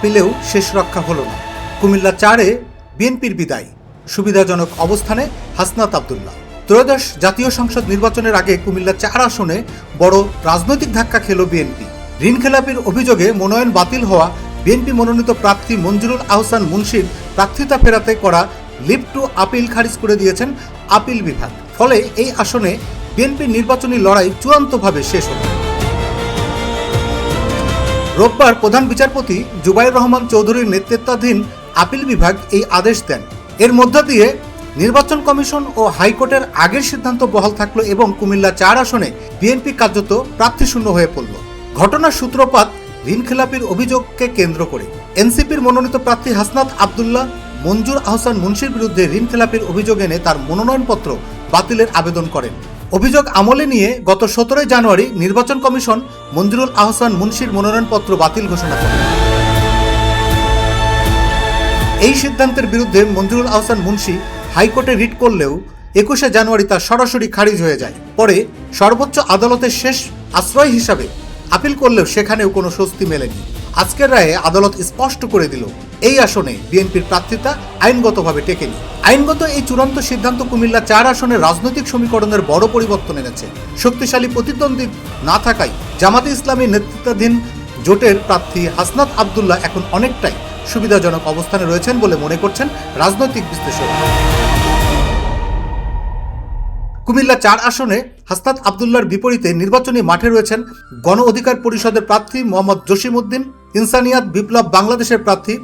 আপিলেও শেষ রক্ষা হলো না। কুমিল্লা 4-এ বিএনপির বিদায়, সুবিধাজনক অবস্থানে হাসনাত আব্দুল্লাহ। ত্রয়োদশ জাতীয় সংসদ নির্বাচনের আগে কুমিল্লা 4 আসনে বড় রাজনৈতিক ধাক্কা খেল বিএনপি। ঋণখেলাপির অভিযোগে মনোনয়ন বাতিল হওয়া বিএনপি মনোনীত প্রার্থী মঞ্জুরুল আহসান মুন্সির প্রার্থিতা ফেরাতে করা লিভ টু আপিল খারিজ করে দিয়েছেন আপিল বিভাগ। ফলে এই আসনে বিএনপির নির্বাচনী লড়াই চূড়ান্তভাবে শেষ হল। রোববার প্রধান বিচারপতি জুবাইর রহমান চৌধুরীর নেতৃত্বাধীন আপিল বিভাগ এই আদেশ দেন। এর মধ্য দিয়ে নির্বাচন কমিশন ও হাইকোর্টের আগের সিদ্ধান্ত বহাল থাকলো এবং কুমিল্লা 4 আসনে বিএনপি কার্যত প্রার্থীশূন্য হয়ে পড়ল। ঘটনার সূত্রপাত ঋণখেলাপির অভিযোগকে কেন্দ্র করে। এনসিপির মনোনীত প্রার্থী হাসনাত আব্দুল্লাহ মঞ্জুর আহসান মুন্সির বিরুদ্ধে ঋণখেলাপির অভিযোগ এনে তার মনোনয়নপত্র বাতিলের আবেদন করেন। অভিযোগ আমলে নিয়ে গত 17 জানুয়ারি নির্বাচন কমিশন মঞ্জুরুল আহসান মুন্সির মনোনয়নপত্র বাতিল ঘোষণা করে। এই সিদ্ধান্তের বিরুদ্ধে মঞ্জুরুল আহসান মুন্সি হাইকোর্টে রিট করলেও 21 জানুয়ারি তা সরাসরি খারিজ হয়ে যায়। পরে সর্বোচ্চ আদালতের শেষ আশ্রয় হিসাবে আপিল করলেও সেখানেও কোনো স্বস্তি মেলেনি। আজকের রায়ে আদালত স্পষ্ট করে দিল এই আসনে বিএনপির প্রার্থিতা আইনগতভাবে টেকেনি। আইনগত এই চূড়ান্ত সিদ্ধান্ত কুমিল্লা 4 আসনের রাজনৈতিক সমীকরণের বড় পরিবর্তন এনেছে। শক্তিশালী প্রতিদ্বন্দ্বী না থাকায় জামাতে ইসলামী নেতৃত্বাধীন জোটের প্রার্থী হাসনাত আব্দুল্লাহ এখন অনেকটাই সুবিধাজনক অবস্থানে রয়েছেন বলে মনে করছেন রাজনৈতিক বিশ্লেষকরা। কুমিল্লা 4 আসনে হাসনাত আব্দুল্লাহর বিপরীতে নির্বাচনী মাঠে রয়েছেন গণ অধিকার পরিষদের প্রার্থী মোহাম্মদ জসিমউদ্দিন, ইনসানিয়াত বিপ্লব বাংলাদেশের প্রার্থী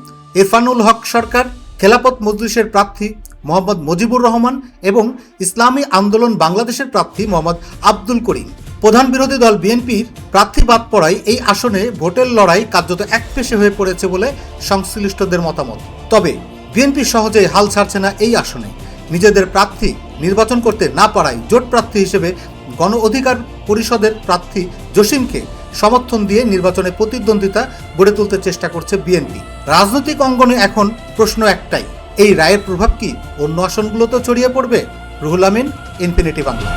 ইরফানুল হক সরকার, খেলাফত মজলিসের প্রার্থী মোহাম্মদ মুজিবুর রহমান এবং ইসলামী আন্দোলন বাংলাদেশের প্রার্থী মোহাম্মদ আব্দুল করিম। প্রধান বিরোধী দল বিএনপির প্রার্থী বাদ পড়ায় এই আসনে ভোটের লড়াই কার্যত একপেশে হয়ে পড়েছে বলে সংশ্লিষ্টদের মতামত। তবে বিএনপি সহজেই হাল ছাড়ছে না এই আসনে। নিজেদের প্রার্থী নির্বাচন করতে না পারায় জোট প্রার্থী হিসেবে গণ অধিকার পরিষদের প্রার্থী জসিমকে সমর্থন দিয়ে নির্বাচনে প্রতিদ্বন্দ্বিতা গড়ে তুলতে চেষ্টা করছে বিএনপি। রাজনৈতিক অঙ্গনে এখন প্রশ্ন একটাই, এই রায়ের প্রভাব কি অন্য আসনগুলোতেও ছড়িয়ে পড়বে? রুহুল আমিন, ইনফিনিটি বাংলা।